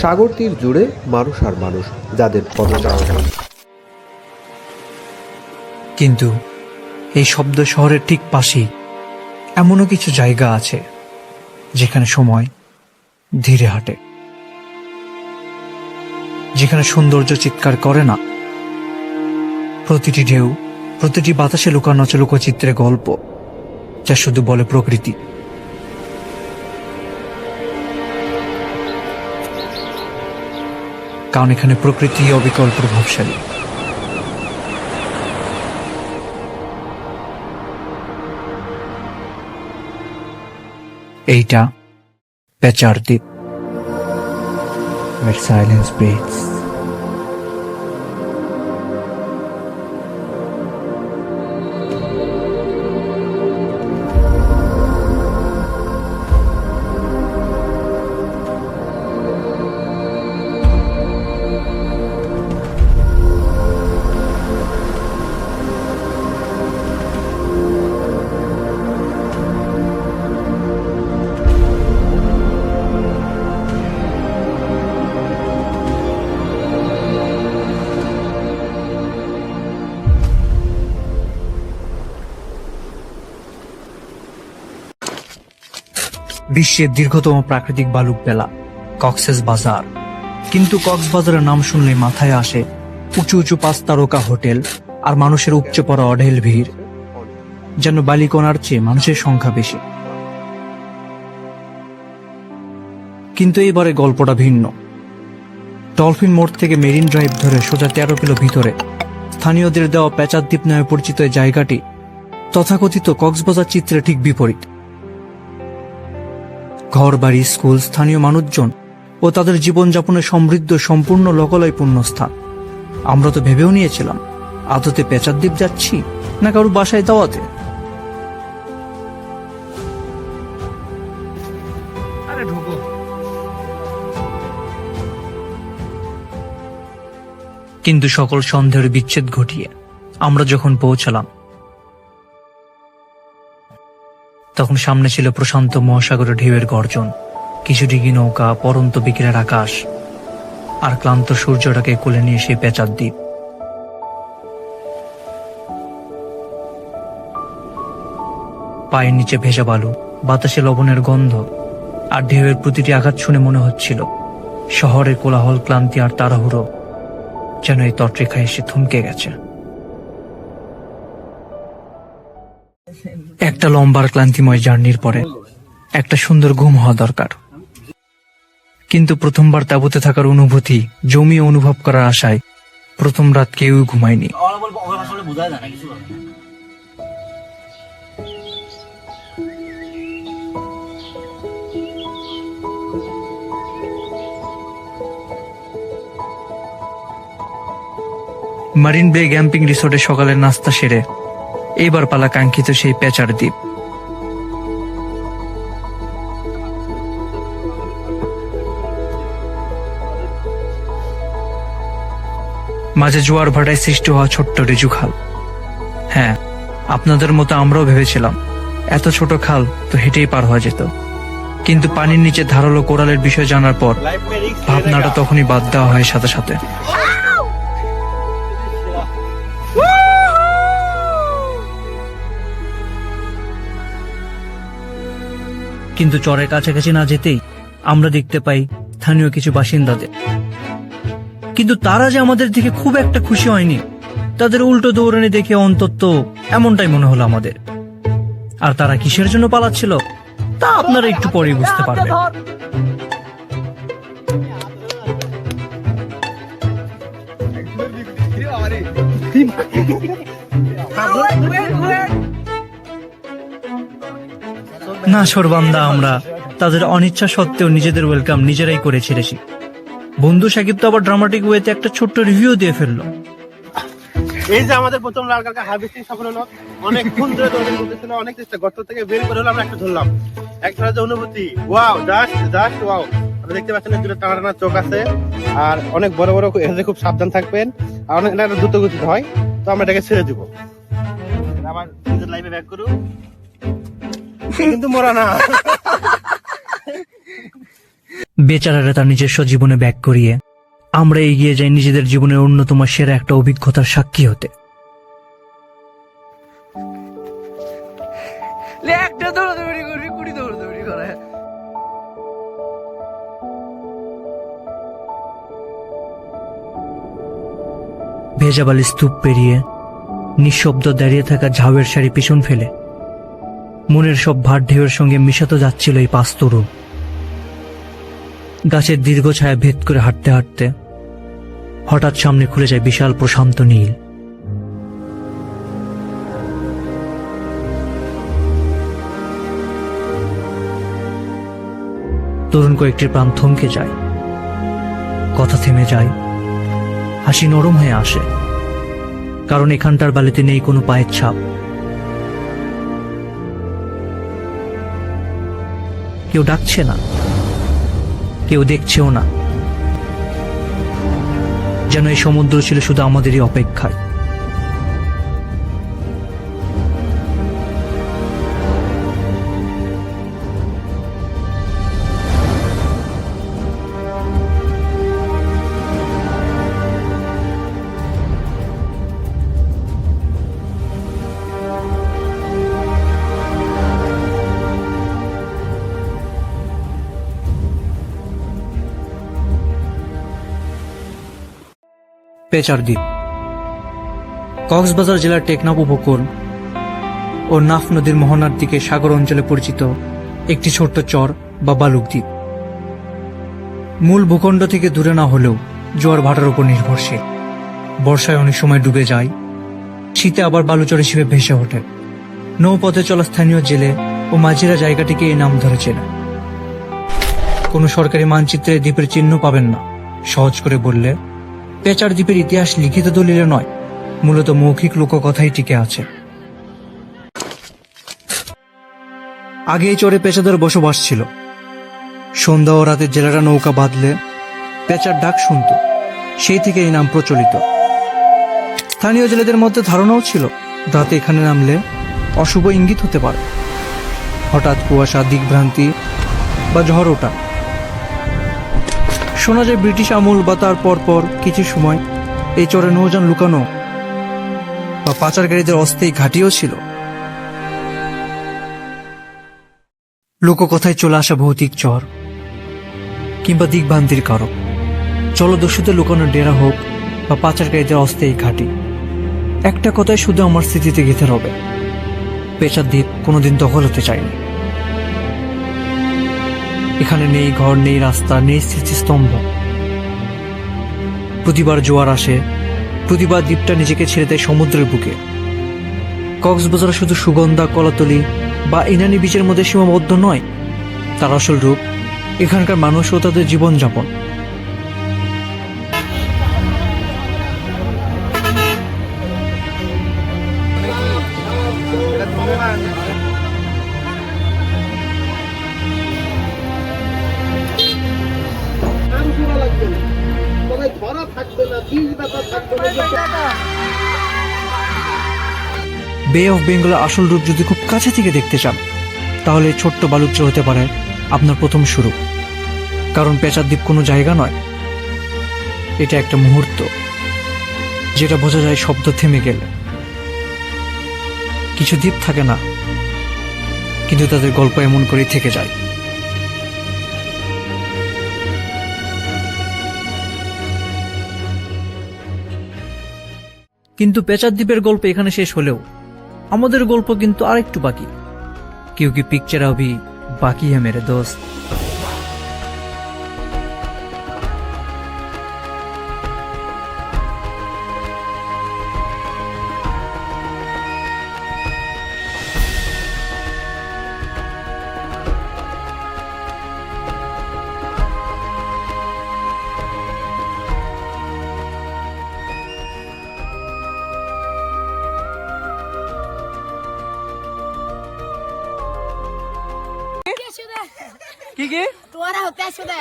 সাগর তীর জুড়ে মানুষ আর মানুষ, যাদের পদচারণা। কিন্তু এই শব্দ শহরের ঠিক পাশেই এমনও কিছু জায়গা আছে যেখানে সময় ধীরে হাঁটে, যেখানে সৌন্দর্য চিৎকার করে না। প্রতিটি ঢেউ, প্রতিটি বাতাসে লুকানো আছে লোকচিত্রে গল্প, যা শুধু বলে প্রকৃতি। কারণ এখানে প্রকৃতি অবিকল প্রভাবশালী। এইটা পেচার দ্বীপ, where silence breathes. বিশ্বের দীর্ঘতম প্রাকৃতিক বালুক বেলা কক্সেস বাজার। কিন্তু কক্সবাজারের নাম শুনলে মাথায় আসে উঁচু উঁচু 5 তারকা হোটেল আর মানুষের উপচে পড়া অঢেল ভিড়, যেন বালিকণার চেয়ে মানুষের সংখ্যা বেশি। কিন্তু এবারে গল্পটা ভিন্ন। ডলফিন মোড় থেকে মেরিন ড্রাইভ ধরে সোজা 13 কিলো ভিতরে স্থানীয়দের দেওয়া পেচার দ্বীপ নামে পরিচিত এই জায়গাটি তথাকথিত কক্সবাজার চিত্রে ঠিক বিপরীত। ঘর বাড়ি, স্কুল, স্থানীয় মানুষজন ও তাদের জীবনযাপনের সমৃদ্ধ সম্পূর্ণ লোকালয়পূর্ণ স্থান। আমরা তো ভেবেও নিয়েছিলাম আদতে পেচার দ্বীপ যাচ্ছি না কারো বাসায় দাওয়াতে। কিন্তু সকল সন্দেহের বিচ্ছেদ ঘটিয়ে আমরা যখন পৌঁছালাম, তখন সামনে ছিল প্রশান্ত মহাসাগরের ঢেউয়ের গর্জন, কিছু ডিঙি নৌকা, পরন্ত বিকেলের আকাশ আর ক্লান্ত সূর্যটাকে কোলে নিয়ে সেই পেচার দ্বীপ। পায়ের নিচে ভেজা বালু, বাতাসে লবণের গন্ধ আর ঢেউয়ের প্রতিটি আঘাত শুনে মনে হচ্ছিল শহরের কোলাহল, ক্লান্তি আর তাড়াহুড়ো যেন এই তটরেখায় এসে থমকে গেছে। একটা লম্বার ক্লান্তিময় জার্নির পরে একটা সুন্দর ঘুম হওয়া দরকার। কিন্তু প্রথমবার তাঁবুতে থাকার অনুভূতি জমিয়ে অনুভব করার আশায় প্রথম রাত কেউই ঘুমায়নি। মারিন বে ক্যাম্পিং রিসোর্টে সকালের নাস্তা সেরে এইবার পালা কাঙ্ক্ষিত সেই পেচার দ্বীপ। মাঝে জোয়ার ভাটায় সৃষ্টি হওয়া ছোট্ট রিজু খাল। হ্যাঁ, আপনাদের মতো আমরাও ভেবেছিলাম এত ছোট খাল তো হেঁটেই পার হওয়া যেত, কিন্তু পানির নিচে ধারালো কোরালের বিষয় জানার পর ভাবনাটা তখনই বাদ দেওয়া হয় সাথে সাথে। কিন্তু চরের কাছাকাছি না যেতেই আমরা দেখতে পাই স্থানীয় কিছু বাসিন্দাদের। কিন্তু তারা যে আমাদের দিকে খুব একটা খুশি হয়নি, তাদের উল্টো দৌড়ানি দেখে অন্তত এমনটাই মনে হলো আমাদের। আর তারা কিসের জন্য পালাচ্ছিল তা আপনারা একটু পরেই বুঝতে পারবেন। না সরবান্দা, আমরা তাদের অনিচ্ছা সত্ত্বেও নিজেদের ওয়েলকাম নিজেরাই করে ছেড়েছি। বন্ধু সাকিব তো আবার ড্রামাটিক ওয়েতে একটা ছোট্ট রিভিউ দিয়ে ফেললো। এই যে আমাদের প্রথম লাল কালকা হারভেস্টিং সফল হলো, অনেকক্ষণ ধরে দৌড়াদৌড়ি করতেছিল, অনেক চেষ্টা, গর্ত থেকে বের করে হলো আমরা একটা ধরলাম। একটা যে অনুভূতি, ওয়াও, জাস্ট ওয়াও। আপনারা দেখতে পাচ্ছেন দুটো টানা টানা চোখ আছে আর অনেক বড় বড়, এখানে খুব সাবধান থাকবেন আর অনেক দ্রুত গতিতে হয়। তো আমরা এটাকে ছেড়ে দিব, আবার নিজের লাইফে ব্যাক করু, কিন্তু মরা না। বেচারারা তার নিজস্ব জীবনে ব্যাক করিয়ে আমরা এগিয়ে যাই নিজেদের জীবনের অন্যতম সেরা একটা অভিজ্ঞতার সাক্ষী হতে। ভেজাবালি স্তূপ পেরিয়ে নিঃশব্দ দাঁড়িয়ে থাকা ঝাউয়ের সারি পিছন ফেলে মনের সব ভার ঢেউয়ের সঙ্গে মিশাতে যাচ্ছিল এই 5 তরুণ। গাছের দীর্ঘ ছায়া ভেদ করে হাঁটতে হাঁটতে হঠাৎ সামনে খুলে যায় বিশাল প্রশান্ত নীল। তরুণ কয়েকটি প্রাণ থমকে যায়, কথা থেমে যায়, হাসি নরম হয়ে আসে, কারণ এখানটার বালিতে নেই কোনো পায়ের ছাপ। কেউ ডাকছে না, কেউ দেখছেও না, যেন এই সমুদ্র ছিল শুধু আমাদেরই অপেক্ষায়। পেচার দ্বীপ কক্সবাজার জেলার টেকনাফ উপকূল ও নাফ নদীর মোহনার দিকে সাগর অঞ্চলে পরিচিত একটি ছোট্ট চর বা বালুক দ্বীপ। মূল ভূখণ্ড থেকে দূরে না হলেও জোয়ার ভাটার উপর নির্ভরশীল। বর্ষায় অনেক সময় ডুবে যায়, শীতে আবার বালুচর হিসেবে ভেসে ওঠে। নৌপথে চলা স্থানীয় জেলে ও মাঝিরা জায়গাটিকে এই নাম ধরেছিল। কোনো সরকারি মানচিত্রে দ্বীপের চিহ্ন পাবেন না। সহজ করে বললে পেচার দ্বীপের ইতিহাস লিখিত দলিলে নয়, মূলত মৌখিক লোককথাই টিকে আছে। আগে এই চরে পেচাদের বসবাস ছিল। সন্ধ্যা ও রাতে জেলেরা নৌকা বাঁধলে পেচার ডাক শুনত, সেই থেকে এই নাম প্রচলিত। স্থানীয় জেলেদের মধ্যে ধারণাও ছিল রাতে এখানে নামলে অশুভ ইঙ্গিত হতে পারে। হঠাৎ কুয়াশা, দিকভ্রান্তি বা ঝড় ওঠা। শোনা যায় ব্রিটিশ আমল বা তার পর কিছু সময় এই চরে নৌযান লুকানো বা পাচারকারীদের অস্থায়ী ঘাঁটিও ছিল। লোককথায় চলে আসা ভৌতিক চর কিংবা দিকভ্রান্তির কারক, জলদস্যুদের লুকানোর ডেরা হোক বা পাচারকারীদের অস্থায়ী ঘাঁটি, একটা কথাই শুধু আমার স্মৃতিতে গেঁথে রবে, পেচার দ্বীপ কোনোদিন দখল হতে চায়নি। এখানে নেই ঘর, নেই রাস্তা, নেই স্মৃতিস্তম্ভ। প্রতিবার জোয়ার আসে, প্রতিবার দ্বীপটা নিজেকে ছেড়ে দেয় সমুদ্রের বুকে। কক্সবাজার শুধু সুগন্ধা, কলাতলি বা ইনানি বিচের মধ্যে সীমাবদ্ধ নয়, তার আসল রূপ এখানকার মানুষ ও তাদের জীবনযাপন। বে অফ বেঙ্গলের আসল রূপ যদি খুব কাছে থেকে দেখতে চান, তাহলে ছোট্ট বালুচর হতে পারে আপনার প্রথম শুরু। কারণ পেচার দ্বীপ কোনো জায়গা নয়, এটা একটা মুহূর্ত, যেটা বোঝা যায় শব্দ থেমে গেলে। কিছু দ্বীপ থাকে না, কিন্তু তাদের গল্প এমন করেই থেকে যায়। কিন্তু পেচার দ্বীপের গল্প এখানে শেষ হলেও আমাদের গল্প কিন্তু আরেকটু বাকি। क्योंकि पिक्चर अभी बाकी है मेरे दोस्त। কি কি তোরা হতে আসুদে